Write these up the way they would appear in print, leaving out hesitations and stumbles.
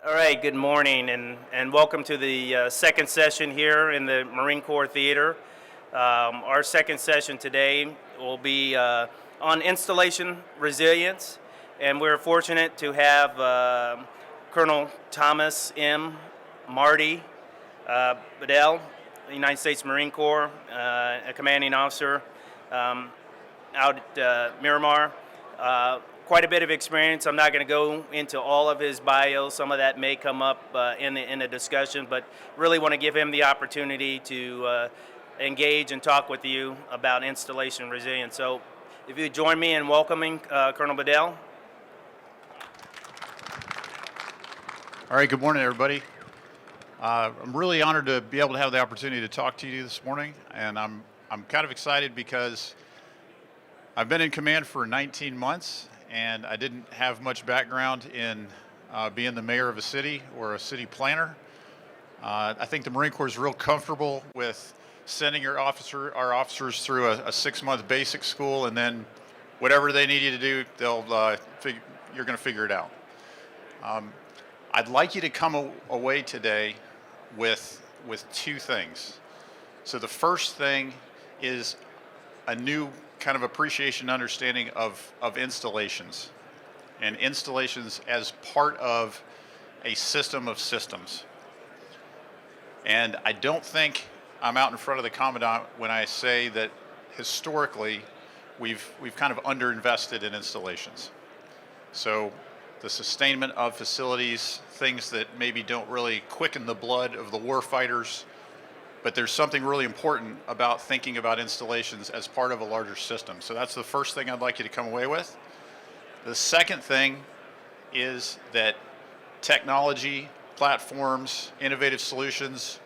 All right, good morning and welcome to the second session here in the Marine Corps Theater. Our second session today will be on installation resilience, and we're fortunate to have Colonel Thomas M. Marty Bedell, the United States Marine Corps, a commanding officer out at Miramar. Quite a bit of experience. I'm not going to go into all of his bio. Some of that may come up in the discussion, but really want to give him the opportunity to engage and talk with you about installation resilience. So, if you join me in welcoming Colonel Bedell. All right, good morning, everybody. I'm really honored to be able to have the opportunity to talk to you this morning, and I'm kind of excited because I've been in command for 19 months, and I didn't have much background in being the mayor of a city or a city planner. I think the Marine Corps is real comfortable with sending our officers through a 6-month basic school, and then whatever they need you to do, you're going to figure it out. I'd like you to come away today with two things. So the first thing is a new kind of appreciation and understanding of installations, and installations as part of a system of systems. And I don't think I'm out in front of the Commandant when I say that historically we've kind of underinvested in installations. So the sustainment of facilities, things that maybe don't really quicken the blood of the war fighters, but there's something really important about thinking about installations as part of a larger system. So that's the first thing I'd like you to come away with. The second thing is that technology, platforms, innovative solutions,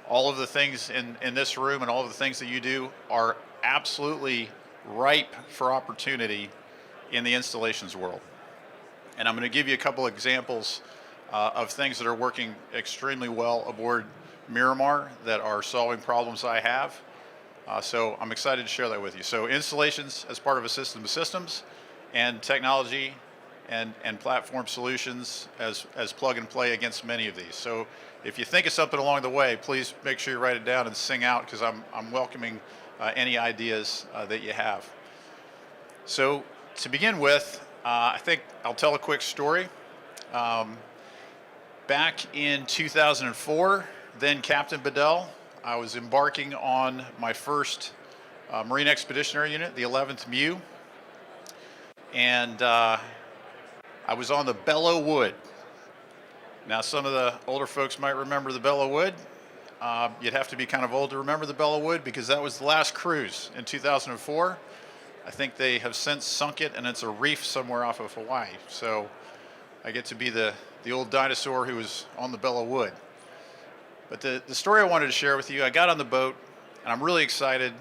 all of the things in this room and all of the things that you do are absolutely ripe for opportunity in the installations world. And I'm going to give you a couple examples of things that are working extremely well aboard Miramar that are solving problems I have. So I'm excited to share that with you. So installations as part of a system of systems, and technology and platform solutions as plug and play against many of these. So if you think of something along the way, please make sure you write it down and sing out, because I'm welcoming any ideas that you have. So to begin with, I think I'll tell a quick story. Back in 2004, then Captain Bedell, I was embarking on my first Marine Expeditionary Unit, the 11th MU, and I was on the Belleau Wood. Now, some of the older folks might remember the Belleau Wood. You'd have to be kind of old to remember the Belleau Wood, because that was the last cruise in 2004. I think they have since sunk it, and it's a reef somewhere off of Hawaii. So I get to be the old dinosaur who was on the Belleau Wood. But the story I wanted to share with you, I got on the boat, and I'm really excited.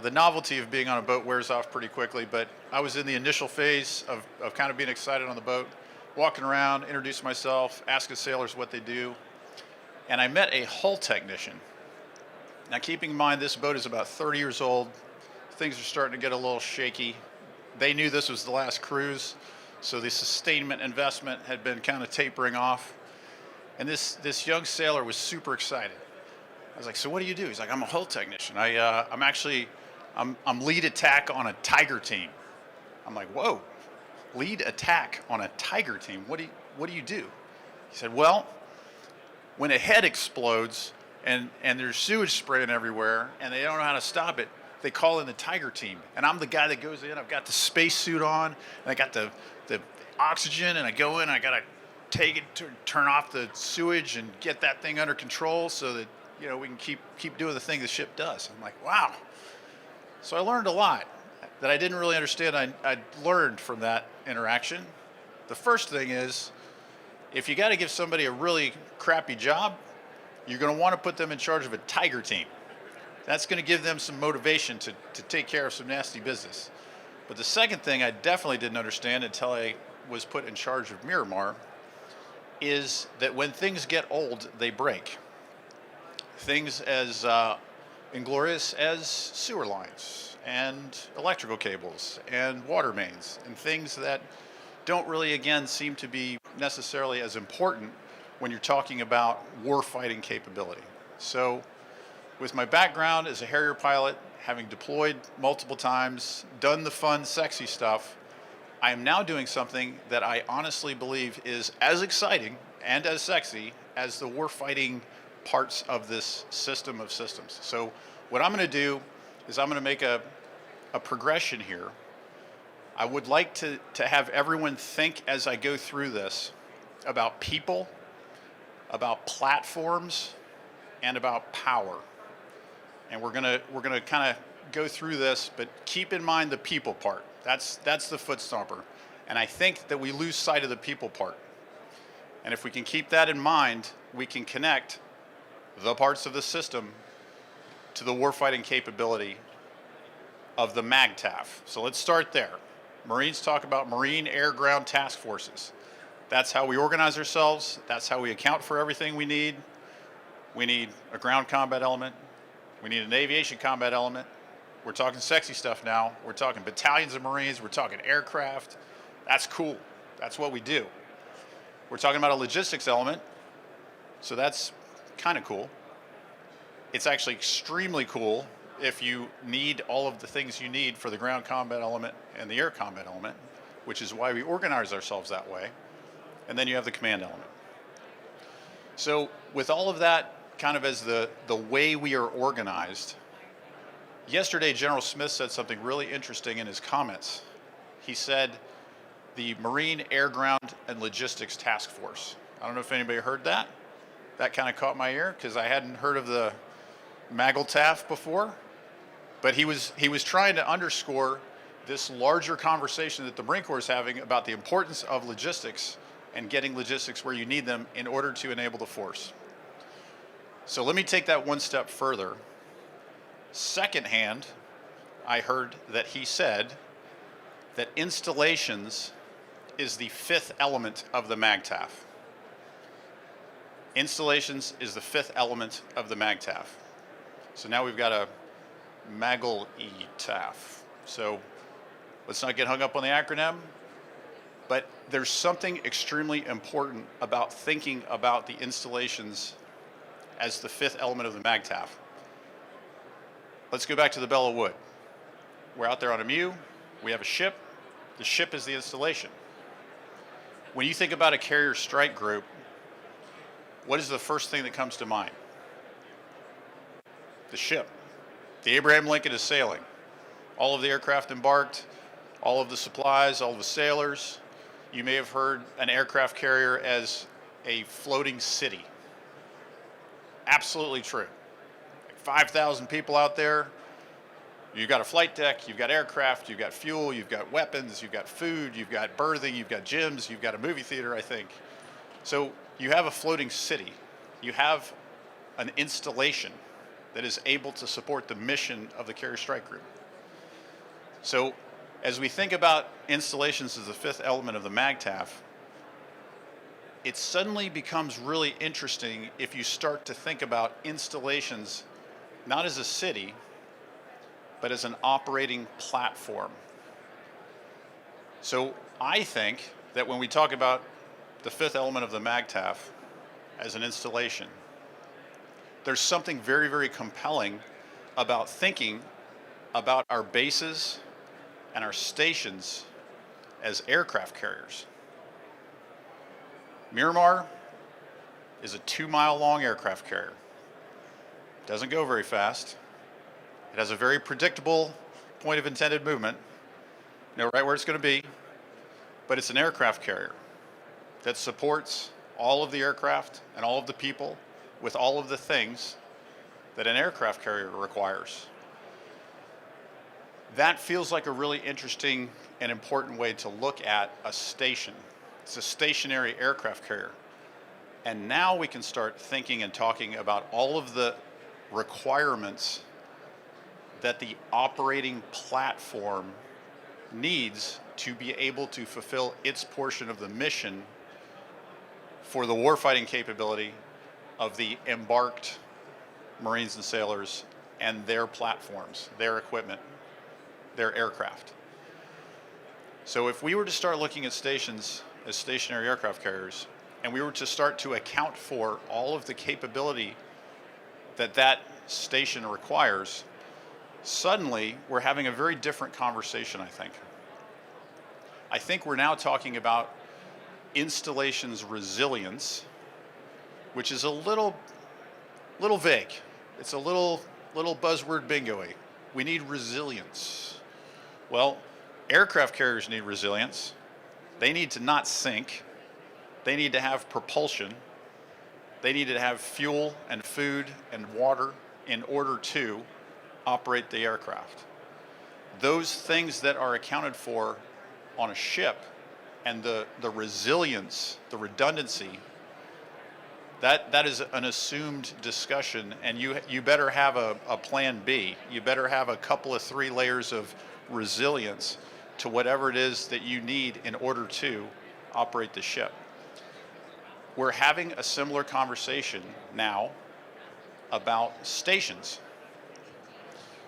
The novelty of being on a boat wears off pretty quickly, but I was in the initial phase of kind of being excited on the boat, walking around, introducing myself, asking sailors what they do, and I met a hull technician. Now, keeping in mind this boat is about 30 years old, things are starting to get a little shaky. They knew this was the last cruise, so the sustainment investment had been kind of tapering off. And this young sailor was super excited. I was like, "So what do you do?" He's like, "I'm a hull technician. I'm lead attack on a Tiger team." I'm like, "Whoa, lead attack on a Tiger team? What do you do?" He said, "Well, when a head explodes and there's sewage spraying everywhere and they don't know how to stop it, they call in the Tiger team. And I'm the guy that goes in. I've got the spacesuit on, and I got the oxygen, and I go in. I got to take it to turn off the sewage and get that thing under control so that we can keep doing the thing the ship does." I'm like, wow. So I learned a lot that I didn't really understand. I learned from that interaction. The first thing is, if you got to give somebody a really crappy job, you're going to want to put them in charge of a Tiger team. That's going to give them some motivation to take care of some nasty business. But the second thing I definitely didn't understand until I was put in charge of Miramar is that when things get old, they break. Things as inglorious as sewer lines and electrical cables and water mains and things that don't really, again, seem to be necessarily as important when you're talking about warfighting capability. So with my background as a Harrier pilot, having deployed multiple times, done the fun, sexy stuff, I am now doing something that I honestly believe is as exciting and as sexy as the warfighting parts of this system of systems. So what I'm going to do is I'm going to make a progression here. I would like to have everyone think as I go through this about people, about platforms, and about power. And we're gonna kind of go through this, but keep in mind the people part. That's the foot stomper. And I think that we lose sight of the people part. And if we can keep that in mind, we can connect the parts of the system to the warfighting capability of the MAGTAF. So let's start there. Marines talk about Marine Air Ground Task Forces. That's how we organize ourselves. That's how we account for everything we need. We need a ground combat element. We need an aviation combat element. We're talking sexy stuff now. We're talking battalions of Marines. We're talking aircraft. That's cool. That's what we do. We're talking about a logistics element. So that's kind of cool. It's actually extremely cool if you need all of the things you need for the ground combat element and the air combat element, which is why we organize ourselves that way. And then you have the command element. So with all of that kind of as the way we are organized, yesterday General Smith said something really interesting in his comments. He said the Marine Air Ground and Logistics Task Force. I don't know if anybody heard that. That kind of caught my ear because I hadn't heard of the MAGLTAF before. But he was trying to underscore this larger conversation that the Marine Corps is having about the importance of logistics and getting logistics where you need them in order to enable the force. So let me take that one step further. Secondhand, I heard that he said that installations is the fifth element of the MAGTAF. Installations is the fifth element of the MAGTAF. So now we've got a MAGL-E-TAF. So let's not get hung up on the acronym, but there's something extremely important about thinking about the installations as the fifth element of the MAGTAF. Let's go back to the Bell of Wood. We're out there on a MEU. We have a ship. The ship is the installation. When you think about a carrier strike group, what is the first thing that comes to mind? The ship. The Abraham Lincoln is sailing. All of the aircraft embarked, all of the supplies, all of the sailors. You may have heard an aircraft carrier as a floating city. Absolutely true. 5,000 people out there. You've got a flight deck, you've got aircraft, you've got fuel, you've got weapons, you've got food, you've got berthing, you've got gyms, you've got a movie theater, I think. So you have a floating city. You have an installation that is able to support the mission of the Carrier Strike Group. So as we think about installations as the fifth element of the MAGTAF, it suddenly becomes really interesting if you start to think about installations not as a city, but as an operating platform. So I think that when we talk about the fifth element of the MAGTAF as an installation, there's something very, very compelling about thinking about our bases and our stations as aircraft carriers. Miramar is a 2-mile long aircraft carrier. Doesn't go very fast. It has a very predictable point of intended movement. You know right where it's going to be, but it's an aircraft carrier that supports all of the aircraft and all of the people with all of the things that an aircraft carrier requires. That feels like a really interesting and important way to look at a station. It's a stationary aircraft carrier. And now we can start thinking and talking about all of the requirements that the operating platform needs to be able to fulfill its portion of the mission for the warfighting capability of the embarked Marines and sailors and their platforms, their equipment, their aircraft. So if we were to start looking at stations as stationary aircraft carriers, and we were to start to account for all of the capability that that station requires, suddenly we're having a very different conversation, I think. I think we're now talking about installation's resilience, which is a little vague. It's a little buzzword bingo-y. We need resilience. Well, aircraft carriers need resilience. They need to not sink. They need to have propulsion. They need to have fuel and food and water in order to operate the aircraft. Those things that are accounted for on a ship and the resilience, the redundancy, that is an assumed discussion, and you better have a plan B. You better have a couple of 3 layers of resilience to whatever it is that you need in order to operate the ship. We're having a similar conversation now about stations.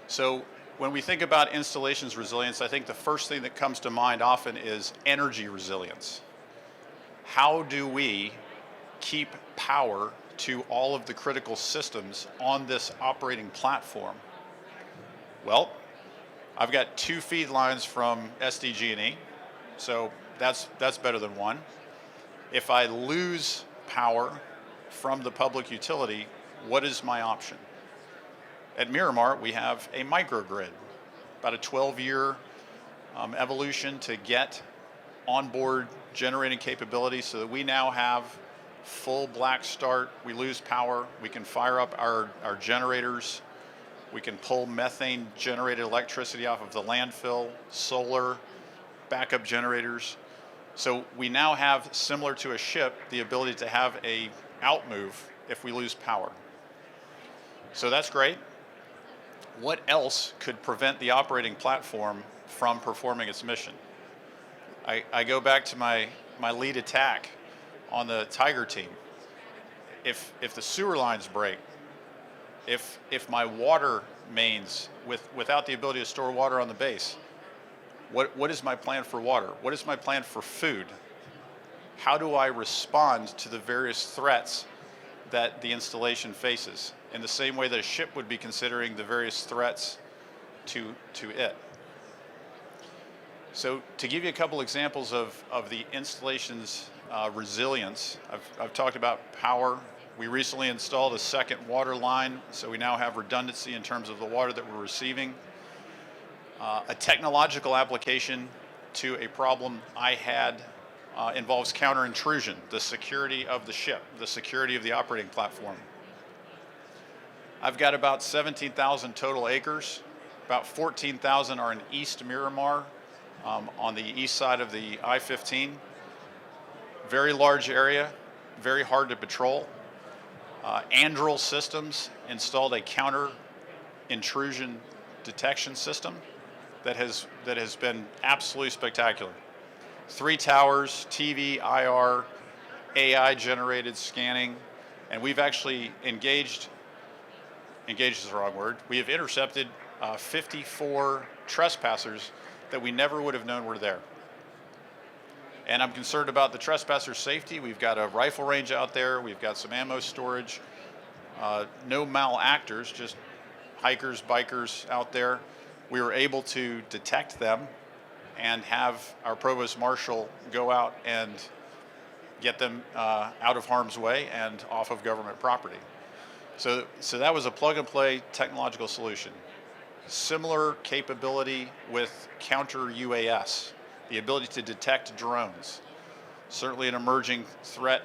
So when we think about installations resilience, I think the first thing that comes to mind often is energy resilience. How do we keep power to all of the critical systems on this operating platform? Well, I've got 2 feed lines from SDG&E, so that's better than 1. If I lose power from the public utility, what is my option? At Miramar, we have a microgrid, about a 12-year evolution to get onboard generating capability so that we now have full black start. We lose power, we can fire up our generators, we can pull methane generated electricity off of the landfill, solar, backup generators. So we now have, similar to a ship, the ability to have a outmove if we lose power. So that's great. What else could prevent the operating platform from performing its mission? I go back to my lead attack on the Tiger team. If the sewer lines break, if my water mains without the ability to store water on the base, what is my plan for water? What is my plan for food? How do I respond to the various threats that the installation faces, in the same way that a ship would be considering the various threats to it? So to give you a couple examples of the installation's resilience, I've talked about power. We recently installed a second water line, so we now have redundancy in terms of the water that we're receiving. A technological application to a problem I had involves counter intrusion, the security of the ship, the security of the operating platform. I've got about 17,000 total acres. About 14,000 are in East Miramar, on the east side of the I-15. Very large area, very hard to patrol. Andril Systems installed a counter intrusion detection system that has been absolutely spectacular. 3 towers, TV, IR, AI generated scanning, and we've actually engaged is the wrong word, we have intercepted 54 trespassers that we never would have known were there. And I'm concerned about the trespasser safety. We've got a rifle range out there, we've got some ammo storage, no malactors, just hikers, bikers out there. We were able to detect them and have our provost marshal go out and get them out of harm's way and off of government property. So that was a plug-and-play technological solution. Similar capability with counter UAS, the ability to detect drones. Certainly an emerging threat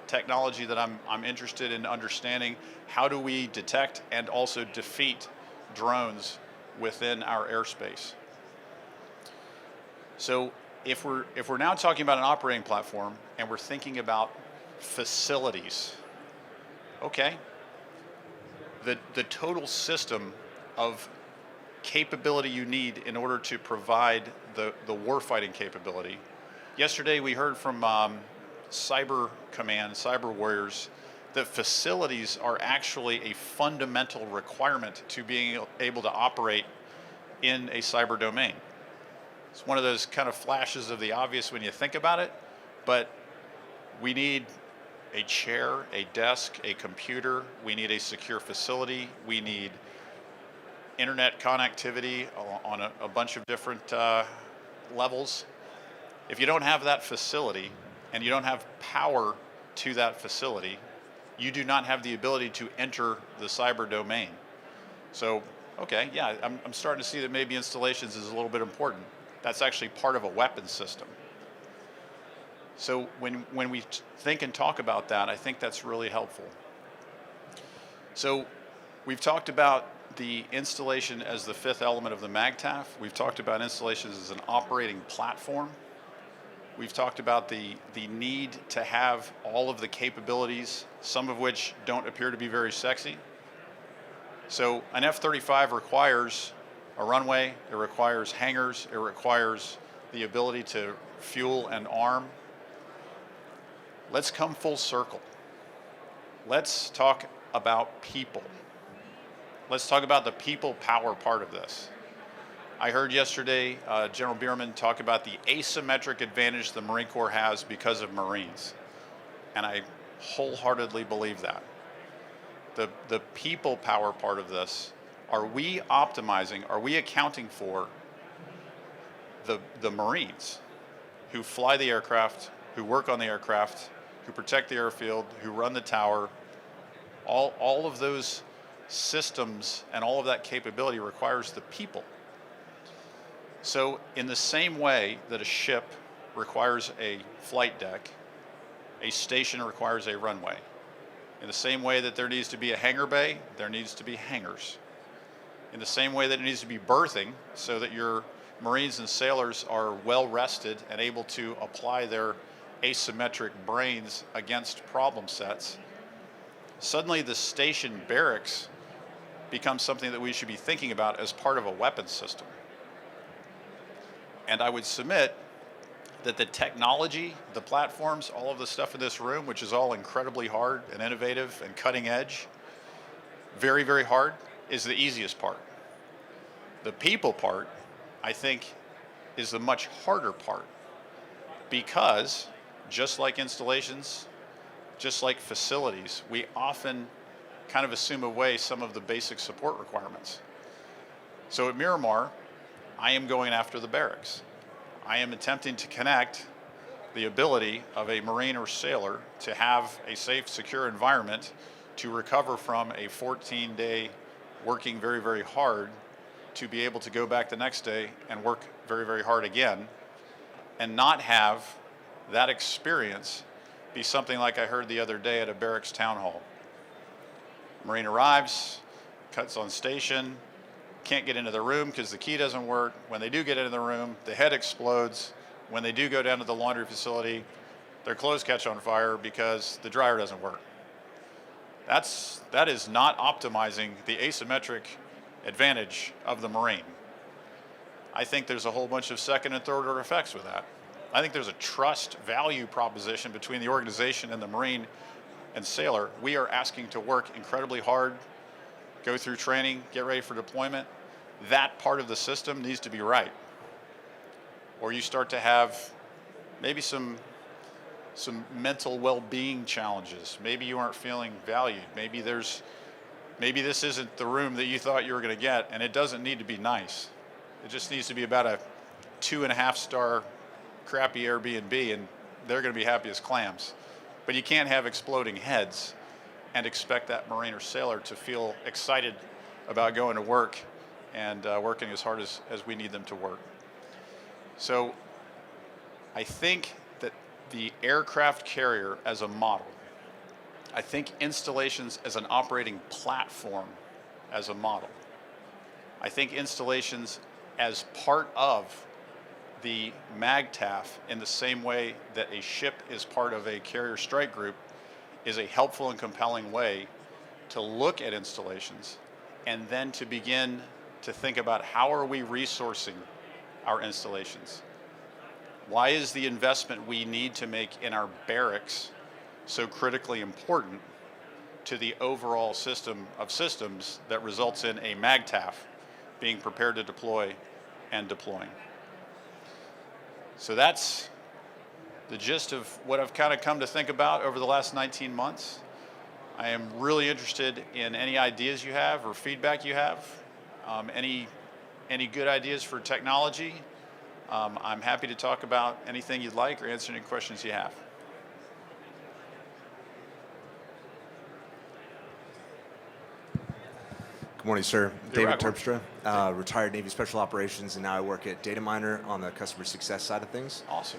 technology that I'm interested in understanding. How do we detect and also defeat drones within our airspace? So if we're now talking about an operating platform and we're thinking about facilities, okay, the total system of capability you need in order to provide the warfighting capability. Yesterday we heard from Cyber Command, Cyber Warriors, that facilities are actually a fundamental requirement to being able to operate in a cyber domain. It's one of those kind of flashes of the obvious when you think about it, But we need a chair, a desk, a computer. We need a secure facility. We need internet connectivity on a bunch of different levels. If you don't have that facility and you don't have power to that facility, you do not have the ability to enter the cyber domain. So, okay, yeah, I'm starting to see that maybe installations is a little bit important. That's actually part of a weapons system. So when we think and talk about that, I think that's really helpful. So we've talked about the installation as the fifth element of the MAGTF. We've talked about installations as an operating platform. We've talked about the need to have all of the capabilities, some of which don't appear to be very sexy. So an F-35 requires a runway, it requires hangars, it requires the ability to fuel and arm. Let's come full circle. Let's talk about people. Let's talk about the people power part of this. I heard yesterday General Bierman talk about the asymmetric advantage the Marine Corps has because of Marines. And I wholeheartedly believe that. The people power part of this, are we optimizing, are we accounting for the Marines who fly the aircraft, who work on the aircraft, who protect the airfield, who run the tower? All of those systems and all of that capability requires the people. So in the same way that a ship requires a flight deck, a station requires a runway. In the same way that there needs to be a hangar bay, there needs to be hangars. In the same way that it needs to be berthing so that your Marines and sailors are well rested and able to apply their asymmetric brains against problem sets, suddenly the station barracks becomes something that we should be thinking about as part of a weapons system. And I would submit that the technology, the platforms, all of the stuff in this room, which is all incredibly hard and innovative and cutting edge, very, very hard, is the easiest part. The people part, I think, is the much harder part, because just like installations, just like facilities, we often kind of assume away some of the basic support requirements. So at Miramar, I am going after the barracks. I am attempting to connect the ability of a Marine or sailor to have a safe, secure environment to recover from a 14-day working very, very hard, to be able to go back the next day and work very, very hard again, and not have that experience be something like I heard the other day at a barracks town hall. Marine arrives, cuts on station, can't get into the room because the key doesn't work. When they do get into the room, the head explodes. When they do go down to the laundry facility, their clothes catch on fire because the dryer doesn't work. That is not optimizing the asymmetric advantage of the Marine. I think there's a whole bunch of second and third order effects with that. I think there's a trust value proposition between the organization and the Marine and sailor. We are asking to work incredibly hard, go through training, get ready for deployment. That part of the system needs to be right. Or you start to have maybe some mental well-being challenges. Maybe you aren't feeling valued. Maybe this isn't the room that you thought you were going to get, and it doesn't need to be nice. It just needs to be about a 2.5-star crappy Airbnb, and they're going to be happy as clams. But you can't have exploding heads and expect that Marine or sailor to feel excited about going to work and working as hard as we need them to work. So I think that the aircraft carrier as a model, I think installations as an operating platform as a model, I think installations as part of the MAGTF in the same way that a ship is part of a carrier strike group is a helpful and compelling way to look at installations, and then to begin to think about how are we resourcing our installations. Why is the investment we need to make in our barracks so critically important to the overall system of systems that results in a MAGTF being prepared to deploy and deploying? So that's the gist of what I've kind of come to think about over the last 19 months. I am really interested in any ideas you have or feedback you have, any good ideas for technology. I'm happy to talk about anything you'd like or answer any questions you have. Good morning, sir. You're David right. Terpstra, retired Navy Special Operations, and now I work at Data Miner on the customer success side of things. Awesome.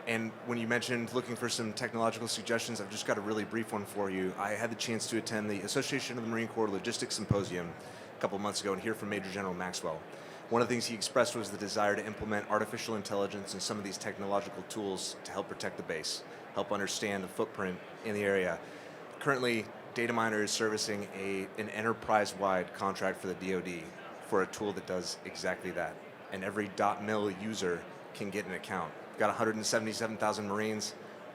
And when you mentioned looking for some technological suggestions, I've just got a really brief one for you. I had the chance to attend the Association of the Marine Corps Logistics Symposium a couple of months ago and hear from Major General Maxwell. One of the things he expressed was the desire to implement artificial intelligence and some of these technological tools to help protect the base, help understand the footprint in the area. Currently, Data Miner is servicing an enterprise-wide contract for the DoD for a tool that does exactly that. And every .mil user can get an account. We've got 177,000 Marines,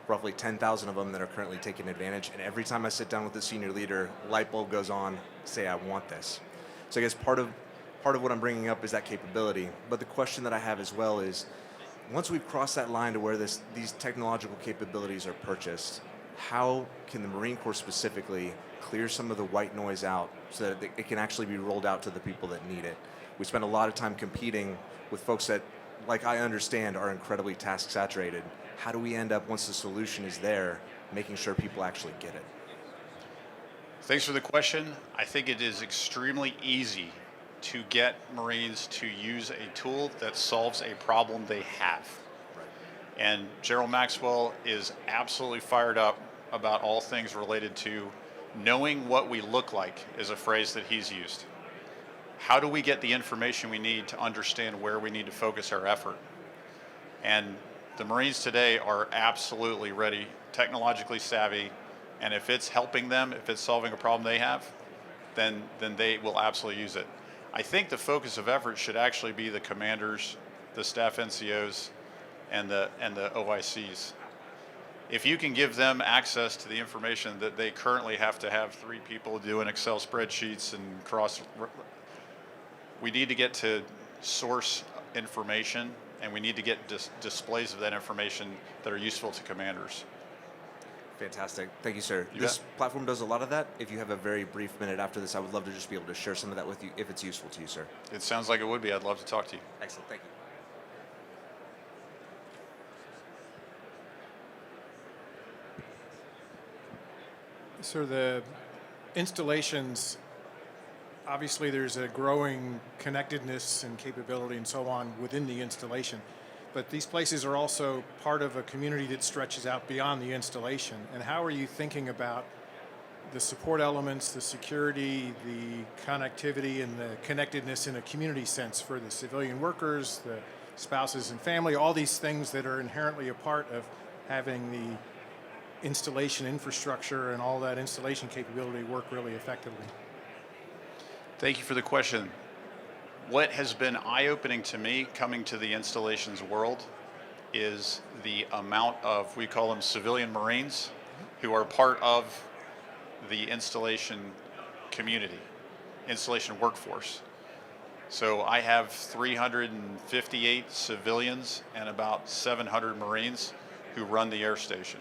roughly 10,000 of them that are currently taking advantage. And every time I sit down with the senior leader, light bulb goes on, say I want this. So I guess part of what I'm bringing up is that capability. But the question that I have as well is, once we've crossed that line to where these technological capabilities are purchased, how can the Marine Corps specifically clear some of the white noise out so that it can actually be rolled out to the people that need it? We spend a lot of time competing with folks that, like I understand, are incredibly task saturated. How do we end up, once the solution is there, making sure people actually get it? Thanks for the question. I think it is extremely easy to get Marines to use a tool that solves a problem they have. And General Maxwell is absolutely fired up about all things related to knowing what we look like, is a phrase that he's used. How do we get the information we need to understand where we need to focus our effort? And the Marines today are absolutely ready, technologically savvy, and if it's helping them, if it's solving a problem they have, then they will absolutely use it. I think the focus of effort should actually be the commanders, the staff NCOs, and the OICs. If you can give them access to the information that they currently have to have 3 people doing Excel spreadsheets and we need to get to source information, and we need to get displays of that information that are useful to commanders. Fantastic. Thank you, sir. You This bet. platform does a lot of that. If you have a very brief minute after this, I would love to just be able to share some of that with you if it's useful to you, sir. It sounds like it would be. I'd love to talk to you. Excellent. Thank you. So the installations, obviously there's a growing connectedness and capability and so on within the installation, but these places are also part of a community that stretches out beyond the installation. And how are you thinking about the support elements, the security, the connectivity, and the connectedness in a community sense for the civilian workers, the spouses and family, all these things that are inherently a part of having the installation infrastructure and all that installation capability work really effectively? Thank you for the question. What has been eye-opening to me coming to the installations world is the amount of, we call them civilian Marines, who are part of the installation community, installation workforce. So I have 358 civilians and about 700 Marines who run the air station.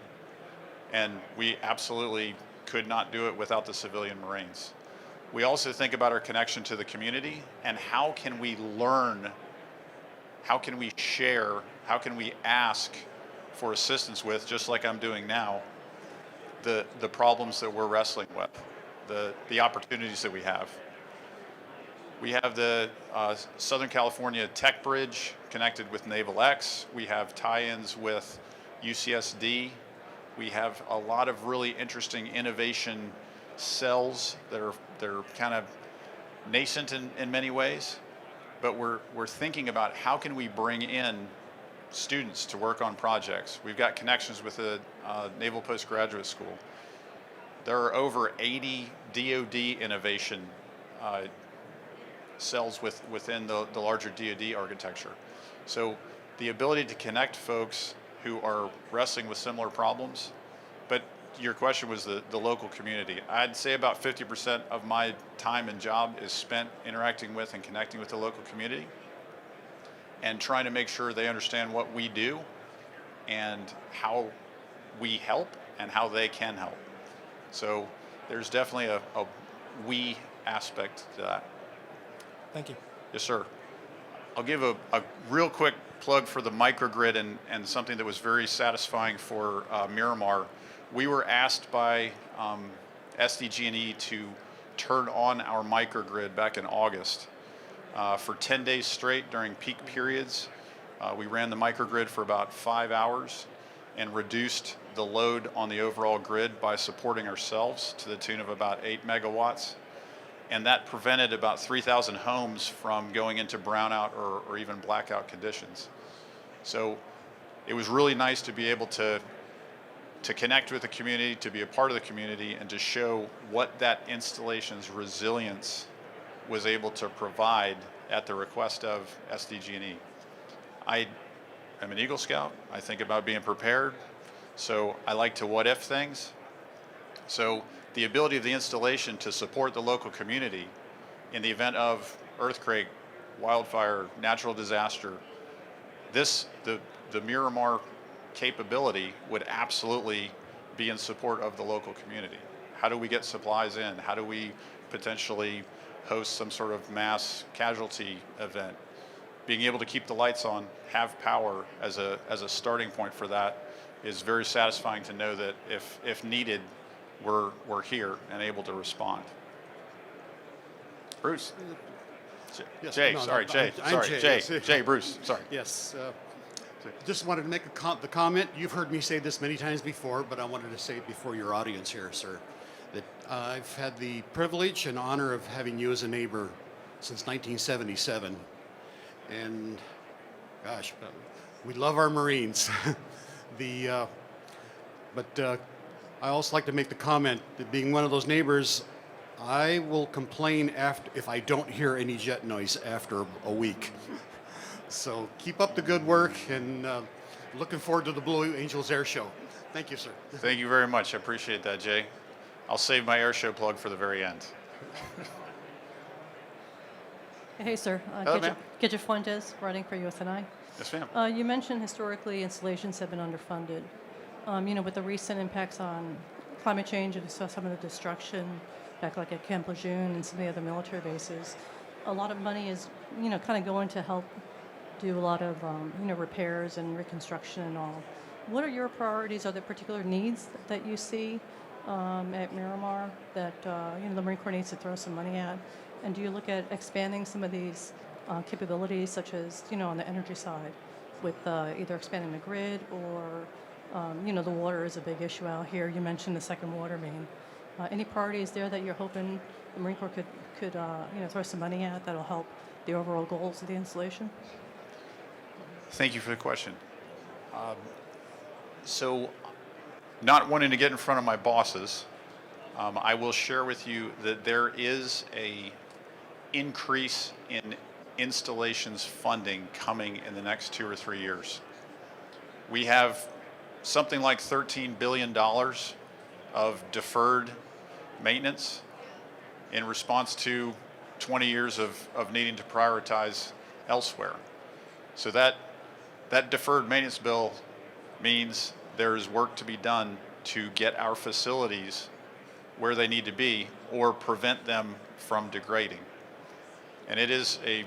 And we absolutely could not do it without the civilian Marines. We also think about our connection to the community and how can we learn, how can we share, how can we ask for assistance with, just like I'm doing now, the problems that we're wrestling with, the opportunities that we have. We have the Southern California Tech Bridge connected with Naval X. We have tie-ins with UCSD. We have a lot of really interesting innovation cells that are kind of nascent in many ways, but we're thinking about how can we bring in students to work on projects. We've got connections with the Naval Postgraduate School. There are over 80 DoD innovation cells within the larger DoD architecture. So the ability to connect folks who are wrestling with similar problems, but your question was the local community. I'd say about 50% of my time and job is spent interacting with and connecting with the local community and trying to make sure they understand what we do and how we help and how they can help. So there's definitely a we aspect to that. Thank you. Yes, sir. I'll give a real quick plug for the microgrid and something that was very satisfying for Miramar. We were asked by SDG&E to turn on our microgrid back in August. For 10 days straight during peak periods, we ran the microgrid for about 5 hours and reduced the load on the overall grid by supporting ourselves to the tune of about 8 megawatts. And that prevented about 3,000 homes from going into brownout or even blackout conditions. So it was really nice to be able to connect with the community, to be a part of the community, and to show what that installation's resilience was able to provide at the request of SDG&E. I am an Eagle Scout. I think about being prepared. So I like to what if things. So the ability of the installation to support the local community in the event of earthquake, wildfire, natural disaster, the Miramar capability would absolutely be in support of the local community. How do we get supplies in? How do we potentially host some sort of mass casualty event? Being able to keep the lights on, have power as a starting point for that is very satisfying to know that if needed, we're here and able to respond. Bruce. Yes, Jay, no, sorry, no, Jay. I'm Sorry, Jay, Jay. yes. Jay, Bruce, sorry. Yes. Just wanted to make the comment. You've heard me say this many times before, but I wanted to say it before your audience here, sir, that I've had the privilege and honor of having you as a neighbor since 1977. And gosh, we love our Marines. But I also like to make the comment that being one of those neighbors, I will complain if I don't hear any jet noise after a week. So keep up the good work, and looking forward to the Blue Angels Air Show. Thank you, sir. Thank you very much. I appreciate that, Jay. I'll save my air show plug for the very end. Hey, sir. Hello, ma'am. Gidget Fuentes, running for USNI. Yes, ma'am. You mentioned historically installations have been underfunded. With the recent impacts on climate change and we saw some of the destruction back like at Camp Lejeune and some of the other military bases, a lot of money is, kind of going to help do a lot of, repairs and reconstruction and all. What are your priorities? Are there particular needs that you see at Miramar that, the Marine Corps needs to throw some money at? And do you look at expanding some of these capabilities, such as, on the energy side, with either expanding the grid or, the water is a big issue out here. You mentioned the second water main. Any priorities there that you're hoping the Marine Corps could throw some money at that'll help the overall goals of the installation? Thank you for the question. So, not wanting to get in front of my bosses, I will share with you that there is a increase in installations funding coming in the next 2 or 3 years. We have something like $13 billion of deferred maintenance in response to 20 years of needing to prioritize elsewhere. So that deferred maintenance bill means there is work to be done to get our facilities where they need to be or prevent them from degrading. And it is a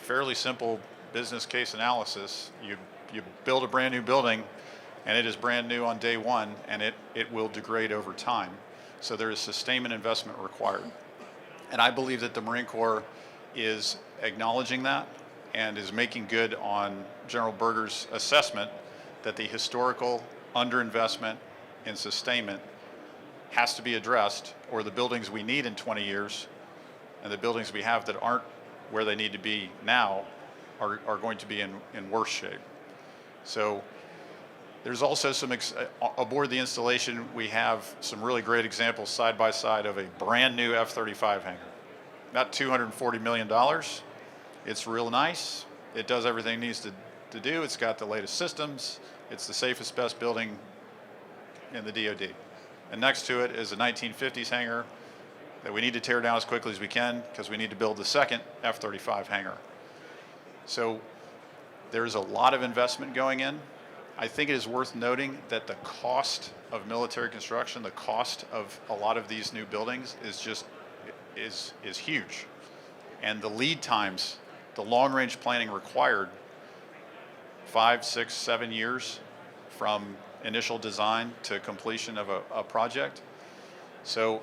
fairly simple business case analysis. You build a brand new building and it is brand new on day one and it will degrade over time. So there is sustainment investment required. And I believe that the Marine Corps is acknowledging that and is making good on General Berger's assessment that the historical underinvestment in sustainment has to be addressed, or the buildings we need in 20 years and the buildings we have that aren't where they need to be now are going to be in worse shape. So there's also some, aboard the installation, we have some really great examples side by side of a brand new F-35 hangar. Not $240 million. It's real nice. It does everything it needs to do. It's got the latest systems. It's the safest, best building in the DoD. And next to it is a 1950s hangar that we need to tear down as quickly as we can because we need to build the second F-35 hangar. So there's a lot of investment going in. I think it is worth noting that the cost of military construction, the cost of a lot of these new buildings is huge. And the lead times, the long range planning required 5, 6, 7 years from initial design to completion of a project. So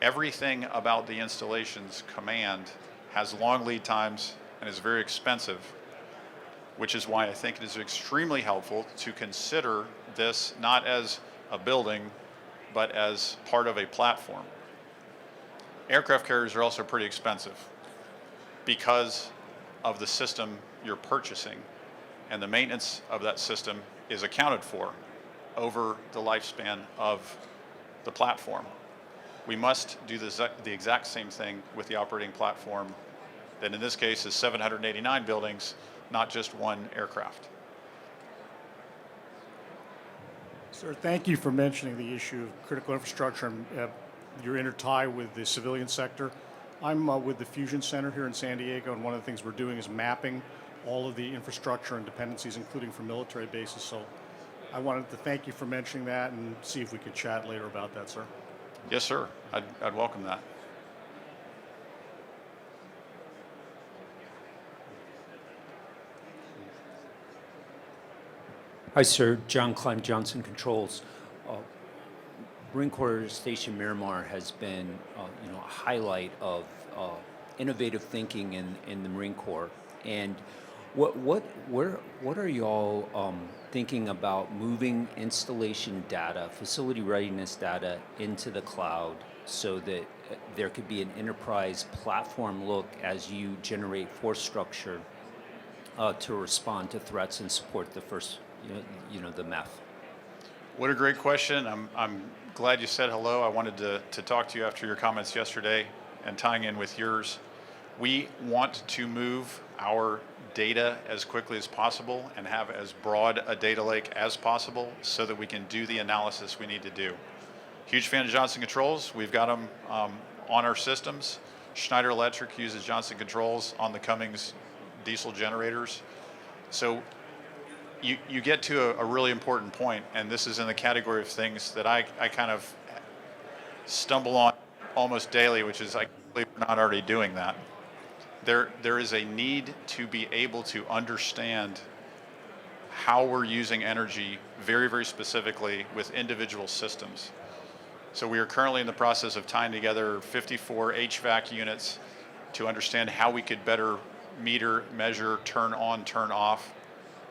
everything about the installation's command has long lead times and is very expensive, which is why I think it is extremely helpful to consider this not as a building, but as part of a platform. Aircraft carriers are also pretty expensive because of the system you're purchasing, and the maintenance of that system is accounted for over the lifespan of the platform. We must do the exact same thing with the operating platform that in this case is 789 buildings, not just one aircraft. Sir, thank you for mentioning the issue of critical infrastructure and your intertie with the civilian sector. I'm with the Fusion Center here in San Diego, and one of the things we're doing is mapping all of the infrastructure and dependencies, including for military bases. So I wanted to thank you for mentioning that and see if we could chat later about that, sir. Yes, sir. I'd welcome that. Hi, sir. John Clem, Johnson Controls. Marine Corps Station Miramar has been, a highlight of innovative thinking in the Marine Corps. And what are y'all thinking about moving installation data, facility readiness data into the cloud so that there could be an enterprise platform look as you generate force structure to respond to threats and support the first, the MEF? What a great question. I'm glad you said hello. I wanted to talk to you after your comments yesterday and tying in with yours. We want to move our data as quickly as possible and have as broad a data lake as possible so that we can do the analysis we need to do. Huge fan of Johnson Controls. We've got them on our systems. Schneider Electric uses Johnson Controls on the Cummins diesel generators. So you get to a really important point, and this is in the category of things that I kind of stumble on almost daily, which is I can't believe we're not already doing that. There is a need to be able to understand how we're using energy very, very specifically with individual systems. So we are currently in the process of tying together 54 HVAC units to understand how we could better meter, measure, turn on, turn off.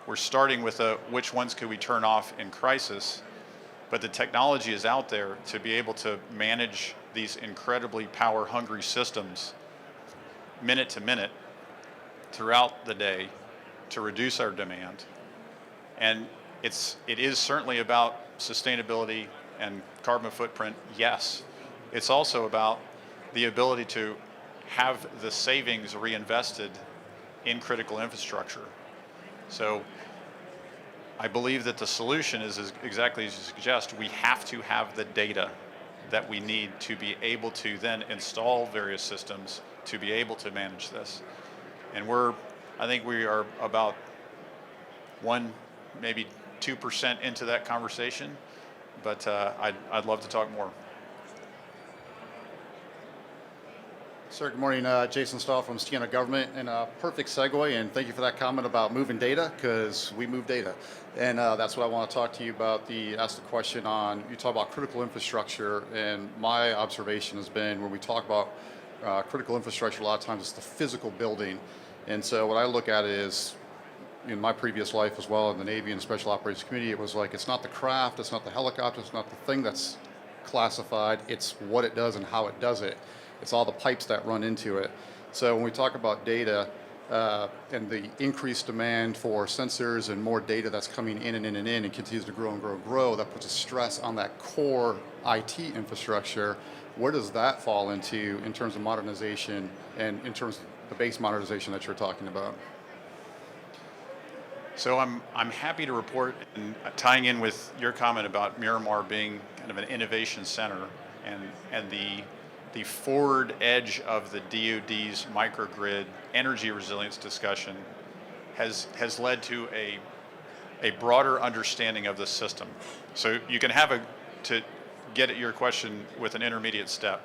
We're starting with which ones could we turn off in crisis, but the technology is out there to be able to manage these incredibly power-hungry systems minute to minute throughout the day to reduce our demand. And it is certainly about sustainability and carbon footprint, yes. It's also about the ability to have the savings reinvested in critical infrastructure. So I believe that the solution is exactly as you suggest. We have to have the data that we need to be able to then install various systems to be able to manage this. And I think we are about 1, maybe 2% into that conversation, but I'd love to talk more. Sir, good morning. Jason Stahl from Siena Government, and a perfect segue, and thank you for that comment about moving data, because we move data. And that's what I want to talk to you about. Ask the question on, you talk about critical infrastructure, and my observation has been when we talk about critical infrastructure, a lot of times it's the physical building. And so what I look at is, in my previous life as well in the Navy and Special Operations Community, it was like, it's not the craft, it's not the helicopter, it's not the thing that's classified, it's what it does and how it does it. It's all the pipes that run into it. So when we talk about data and the increased demand for sensors and more data that's coming in and in and in and continues to grow and grow and grow, that puts a stress on that core IT infrastructure. Where does that fall into in terms of modernization and in terms of the base modernization that you're talking about? So I'm happy to report, and tying in with your comment about Miramar being kind of an innovation center and the forward edge of the DoD's microgrid energy resilience discussion has led to a a broader understanding of the system. So you can have to get at your question with an intermediate step,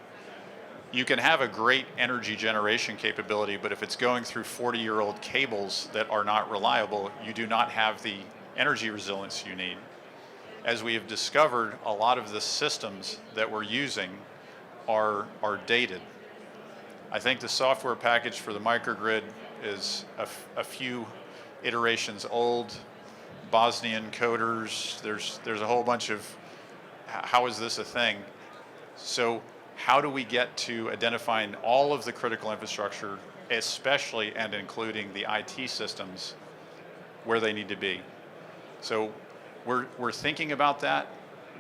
you can have a great energy generation capability, but if it's going through 40-year-old cables that are not reliable, you do not have the energy resilience you need. As we have discovered, a lot of the systems that we're using are dated. I think the software package for the microgrid is a few iterations old. Bosnian coders, there's a whole bunch of how is this a thing? So how do we get to identifying all of the critical infrastructure, especially and including the IT systems, where they need to be? So we're thinking about that.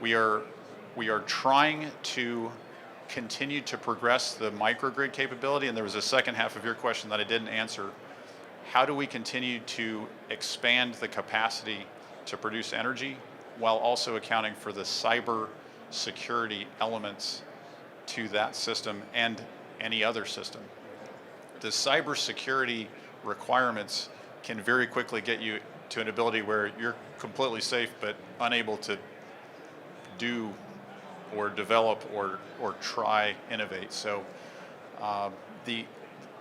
We are trying to continue to progress the microgrid capability, and there was a second half of your question that I didn't answer. How do we continue to expand the capacity to produce energy while also accounting for the cyber security elements to that system and any other system? The cyber security requirements can very quickly get you to an ability where you're completely safe but unable to do or develop or try innovate. So the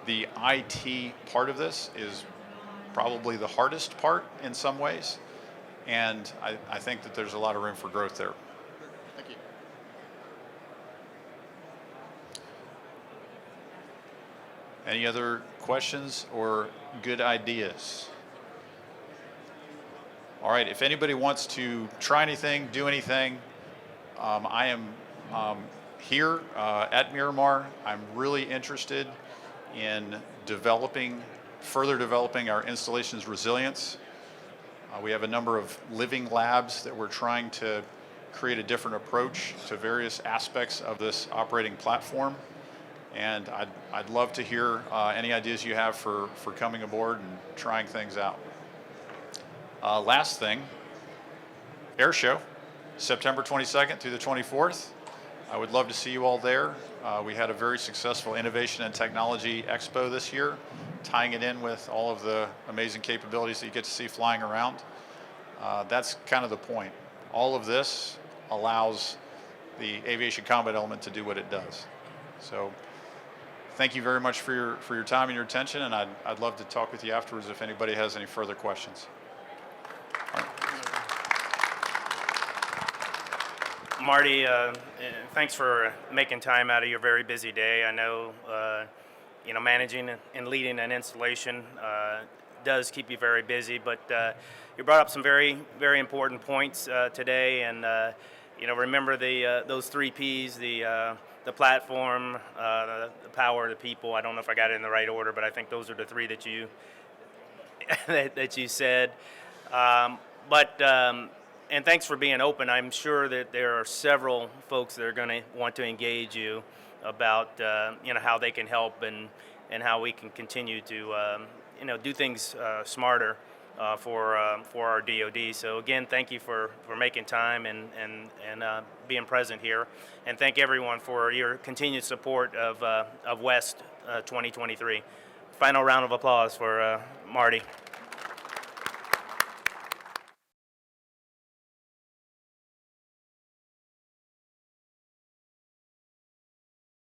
IT part of this is probably the hardest part in some ways, and I think that there's a lot of room for growth there. Thank you. Any other questions or good ideas? All right, if anybody wants to try anything, do anything, I am here at Miramar. I'm really interested in further developing our installation's resilience. We have a number of living labs that we're trying to create a different approach to various aspects of this operating platform. And I'd love to hear any ideas you have for coming aboard and trying things out. Last thing, Air Show, September 22nd through the 24th. I would love to see you all there. We had a very successful Innovation and Technology Expo this year, tying it in with all of the amazing capabilities that you get to see flying around. That's kind of the point. All of this allows the aviation combat element to do what it does. So thank you very much for your time and your attention, and I'd love to talk with you afterwards if anybody has any further questions. All right. Marty, thanks for making time out of your very busy day. I know, managing and leading an installation does keep you very busy, but you brought up some very, very important points today, and remember those 3 Ps: the platform, the power, the people. I don't know if I got it in the right order, but I think those are the 3 that you that you said. And thanks for being open. I'm sure that there are several folks that are going to want to engage you about how they can help and how we can continue to do things smarter for our DoD. So again, thank you for making time and being present here, and thank everyone for your continued support of West 2023. Final round of applause for Marty.